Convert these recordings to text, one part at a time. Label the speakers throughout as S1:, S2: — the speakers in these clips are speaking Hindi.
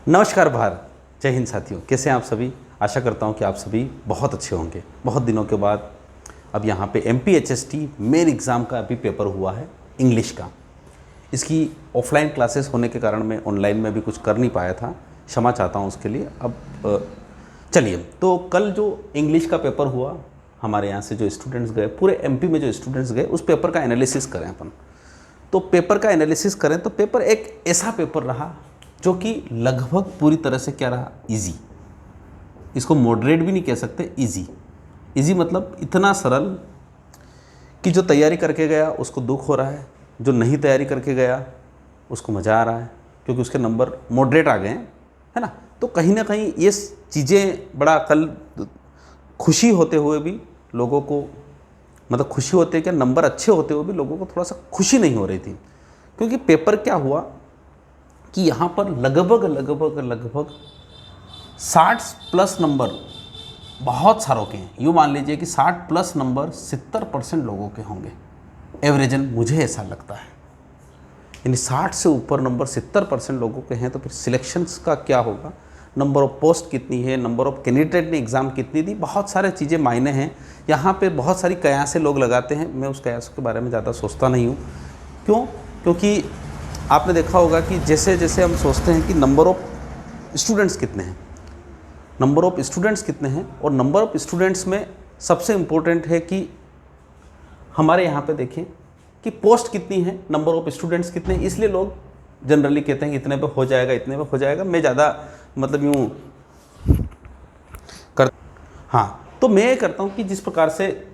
S1: नमस्कार भारत, जय हिंद साथियों। कैसे हैं आप सभी? आशा करता हूं कि आप सभी बहुत अच्छे होंगे। बहुत दिनों के बाद अब यहाँ पे MPHST मेन एग्ज़ाम का अभी पेपर हुआ है इंग्लिश का। इसकी ऑफलाइन क्लासेस होने के कारण मैं ऑनलाइन में भी कुछ कर नहीं पाया था, क्षमा चाहता हूँ उसके लिए। अब चलिए, तो कल जो इंग्लिश का पेपर हुआ, हमारे यहाँ से जो स्टूडेंट्स गए, पूरे MP में जो स्टूडेंट्स गए, उस पेपर का एनालिसिस करें अपन। तो पेपर का एनालिसिस करें तो पेपर एक ऐसा पेपर रहा जो कि लगभग पूरी तरह से क्या रहा, इजी। इसको मॉडरेट भी नहीं कह सकते, इजी। इजी मतलब इतना सरल कि जो तैयारी करके गया उसको दुख हो रहा है, जो नहीं तैयारी करके गया उसको मज़ा आ रहा है, क्योंकि उसके नंबर मॉडरेट आ गए हैं, है ना। तो कहीं ना कहीं ये चीज़ें बड़ा कल खुशी होते हुए भी लोगों को, मतलब खुशी होते कि नंबर अच्छे होते हुए भी लोगों को थोड़ा सा खुशी नहीं हो रही थी। क्योंकि पेपर क्या हुआ कि यहाँ पर लगभग 60+ नंबर बहुत सारों के हैं। यूँ मान लीजिए कि 60+ नंबर 70% लोगों के होंगे एवरेजन, मुझे ऐसा लगता है। यानी 60 से ऊपर नंबर 70% लोगों के हैं, तो फिर सिलेक्शंस का क्या होगा, नंबर ऑफ पोस्ट कितनी है, नंबर ऑफ कैंडिडेट ने एग्ज़ाम कितनी दी, बहुत सारे चीज़ें मायने हैं। यहाँ पे बहुत सारी कयासें लोग लगाते हैं, मैं उस कयास के बारे में ज़्यादा सोचता नहीं हूँ। क्यों? क्योंकि आपने देखा होगा कि जैसे जैसे हम सोचते हैं कि नंबर ऑफ स्टूडेंट्स कितने हैं, नंबर ऑफ स्टूडेंट्स कितने हैं, और नंबर ऑफ स्टूडेंट्स में सबसे इम्पोर्टेंट है कि हमारे यहाँ पे देखें कि पोस्ट कितनी है, नंबर ऑफ स्टूडेंट्स कितने हैं। इसलिए लोग जनरली कहते हैं कि इतने पे हो जाएगा, इतने पे हो जाएगा। मैं ज़्यादा मतलब यूँ कर, हाँ, तो मैं ये करता हूँ कि जिस प्रकार से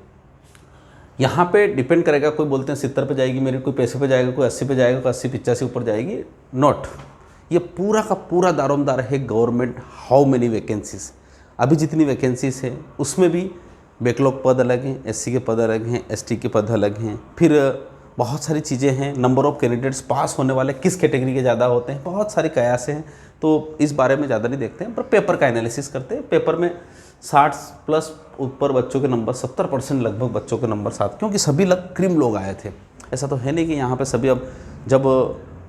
S1: यहाँ पे डिपेंड करेगा, कोई बोलते हैं 70 पे जाएगी मेरी, कोई 65 पे जाएगा, कोई 80 पे जाएगा, कोई 80-85 ऊपर जाएगी। नॉट, ये पूरा का पूरा दारोमदार है गवर्नमेंट हाउ मेनी वैकेंसीज। अभी जितनी वैकेंसीज है उसमें भी बैकलॉग पद अलग हैं, SC के पद अलग हैं, ST के पद अलग हैं, फिर बहुत सारी चीज़ें हैं। नंबर ऑफ़ कैंडिडेट्स पास होने वाले किस कैटेगरी के ज़्यादा होते हैं, बहुत सारी कयासें हैं। तो इस बारे में ज़्यादा नहीं देखते हैं, पर पेपर का एनालिसिस करते हैं। पेपर में 60+ ऊपर बच्चों के नंबर, 70% लगभग बच्चों के नंबर साथ, क्योंकि सभी क्रीम लोग आए थे। ऐसा तो है नहीं कि यहाँ पे सभी, अब जब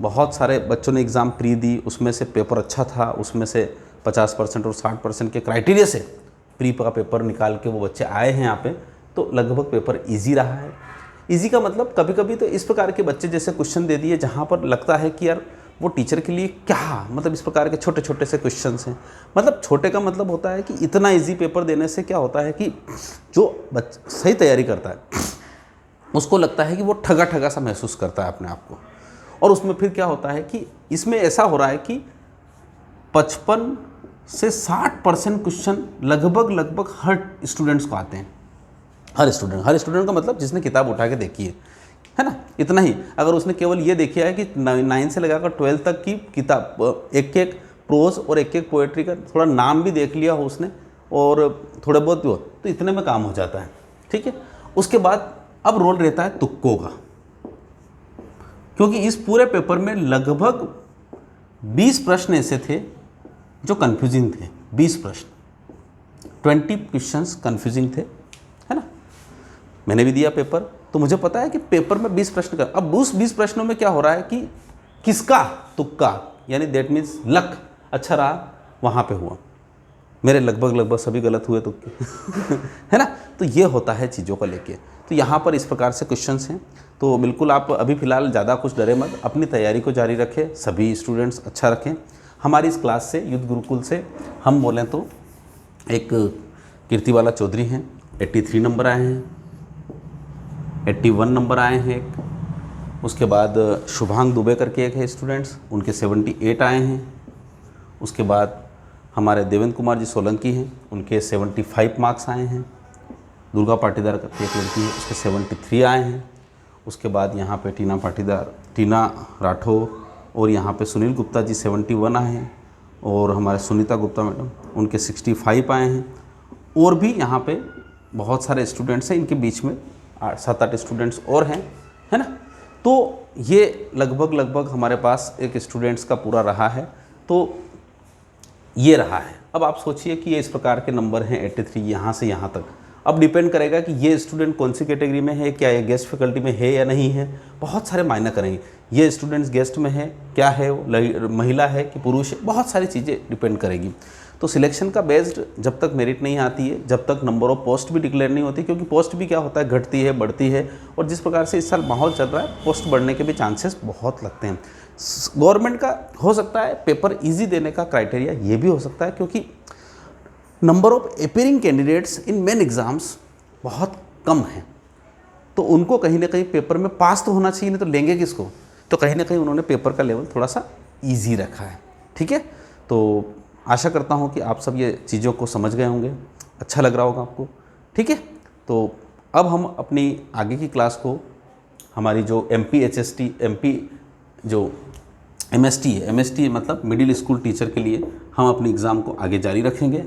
S1: बहुत सारे बच्चों ने एग्ज़ाम प्री दी, उसमें से पेपर अच्छा था, उसमें से 50% और 60% के क्राइटेरिया से प्री का पेपर निकाल के वो बच्चे आए हैं यहाँ पे, तो लगभग पेपर ईजी रहा है। ईजी का मतलब कभी कभी तो इस प्रकार के बच्चे जैसे क्वेश्चन दे दिए जहाँ पर लगता है कि यार वो टीचर के लिए क्या, मतलब इस प्रकार के छोटे छोटे से क्वेश्चंस हैं। मतलब छोटे का मतलब होता है कि इतना इजी पेपर देने से क्या होता है कि जो बच्चा सही तैयारी करता है उसको लगता है कि वो ठगा ठगा सा महसूस करता है अपने आप को। और उसमें फिर क्या होता है कि इसमें ऐसा हो रहा है कि 55 से 60% क्वेश्चन लगभग हर स्टूडेंट्स को आते हैं। हर स्टूडेंट का मतलब जिसने किताब उठा के देखी है ना, इतना ही। अगर उसने केवल ये देखा है कि 9 से लगाकर 12 तक की किताब, एक एक प्रोज और एक एक पोएट्री का थोड़ा नाम भी देख लिया हो उसने, और थोड़े बहुत भी हो, तो इतने में काम हो जाता है। ठीक है, उसके बाद अब रोल रहता है तुक्कों का, क्योंकि इस पूरे पेपर में लगभग 20 प्रश्न ऐसे थे जो कन्फ्यूजिंग थे। 20 प्रश्न, 20 क्वेश्चंस कन्फ्यूजिंग थे, है ना। मैंने भी दिया पेपर, तो मुझे पता है कि पेपर में 20 प्रश्न का, अब उस 20 प्रश्नों में क्या हो रहा है कि किसका तुक्का, यानी दैट मीन्स लक अच्छा रहा, वहाँ पे हुआ। मेरे लगभग सभी गलत हुए तुक्के है ना। तो ये होता है चीज़ों को लेके। तो यहाँ पर इस प्रकार से क्वेश्चंस हैं। तो बिल्कुल आप अभी फ़िलहाल ज़्यादा कुछ डरे मत, अपनी तैयारी को जारी रखें, सभी स्टूडेंट्स अच्छा रखें। हमारी इस क्लास से, युद्ध गुरुकुल से, हम बोलें तो एक कीर्तिबाला चौधरी हैं, 83 नंबर आए हैं, 81 नंबर आए हैं एक। उसके बाद शुभांग दुबे करके एक है स्टूडेंट्स, उनके 78 आए हैं। उसके बाद हमारे देवेंद्र कुमार जी सोलंकी हैं, उनके 75 मार्क्स आए हैं। दुर्गा पाटीदार करके एक लड़की है, उसके 73 आए हैं। उसके बाद यहाँ पे टीना राठौर और यहाँ पे सुनील गुप्ता जी 71 आए हैं, और हमारे सुनीता गुप्ता मैडम, उनके 65 आए हैं। और भी यहाँ पे बहुत सारे स्टूडेंट्स हैं, इनके बीच में 7-8 स्टूडेंट्स और हैं, है ना। तो ये लगभग हमारे पास एक स्टूडेंट्स का पूरा रहा है। तो ये रहा है। अब आप सोचिए कि ये इस प्रकार के नंबर हैं 83 यहाँ से यहाँ तक। अब डिपेंड करेगा कि ये स्टूडेंट कौन सी कैटेगरी में है, क्या ये गेस्ट फैकल्टी में है या नहीं है, बहुत सारे मायने करेंगे। ये स्टूडेंट्स गेस्ट में है, क्या है वो महिला है कि पुरुष है, बहुत सारी चीज़ें डिपेंड करेगी। तो सिलेक्शन का बेस्ड जब तक मेरिट नहीं आती है, जब तक नंबर ऑफ पोस्ट भी डिक्लेयर नहीं होती, क्योंकि पोस्ट भी क्या होता है, घटती है बढ़ती है, और जिस प्रकार से इस साल माहौल चल रहा है पोस्ट बढ़ने के भी चांसेस बहुत लगते हैं। गवर्नमेंट का हो सकता है पेपर ईजी देने का क्राइटेरिया ये भी हो सकता है, क्योंकि number of appearing candidates in main exams बहुत कम हैं, तो उनको कहीं ना कहीं पेपर में पास तो होना चाहिए, नहीं तो लेंगे किसको। तो कहीं ना कहीं उन्होंने पेपर का लेवल थोड़ा सा ईजी रखा है। ठीक है, तो आशा करता हूँ कि आप सब ये चीज़ों को समझ गए होंगे, अच्छा लग रहा होगा आपको। ठीक है, तो अब हम अपनी आगे की क्लास को, हमारी जो MPHST जो MST है, MST मतलब मिडिल स्कूल टीचर के लिए, हम अपनी एग्ज़ाम को आगे जारी रखेंगे।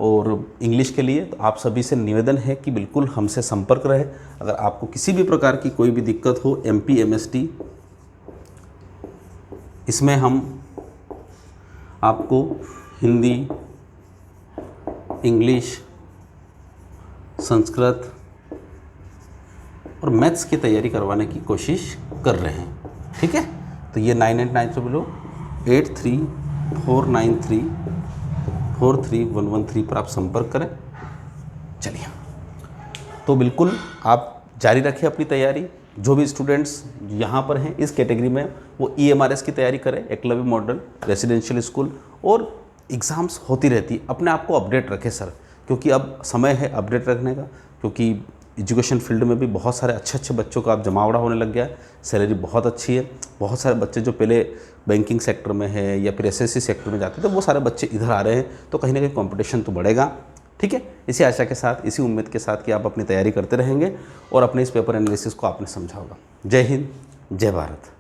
S1: और इंग्लिश के लिए तो आप सभी से निवेदन है कि बिल्कुल हमसे संपर्क रहे। अगर आपको किसी भी प्रकार की कोई भी दिक्कत हो MP MST, इसमें हम आपको हिंदी, इंग्लिश, संस्कृत और मैथ्स की तैयारी करवाने की कोशिश कर रहे हैं। ठीक है, तो ये 9893834313 पर आप संपर्क करें। चलिए, तो बिल्कुल आप जारी रखें अपनी तैयारी। जो भी स्टूडेंट्स यहाँ पर हैं इस कैटेगरी में, वो EMRS की तैयारी करें, एकलव्य मॉडल रेसिडेंशियल स्कूल, और एग्ज़ाम्स होती रहती, अपने आप को अपडेट रखें सर, क्योंकि अब समय है अपडेट रखने का, क्योंकि एजुकेशन फील्ड में भी बहुत सारे अच्छे अच्छे बच्चों का अब जमावड़ा होने लग गया है, सैलरी बहुत अच्छी है। बहुत सारे बच्चे जो पहले बैंकिंग सेक्टर में है या फिर SSC सेक्टर में जाते थे, वो सारे बच्चे इधर आ रहे हैं, तो कहीं ना कहीं कंपटीशन तो बढ़ेगा। ठीक है, इसी आशा के साथ, इसी उम्मीद के साथ कि आप अपनी तैयारी करते रहेंगे और अपने इस पेपर एनालिसिस को आपने समझा होगा। जय हिंद, जय भारत।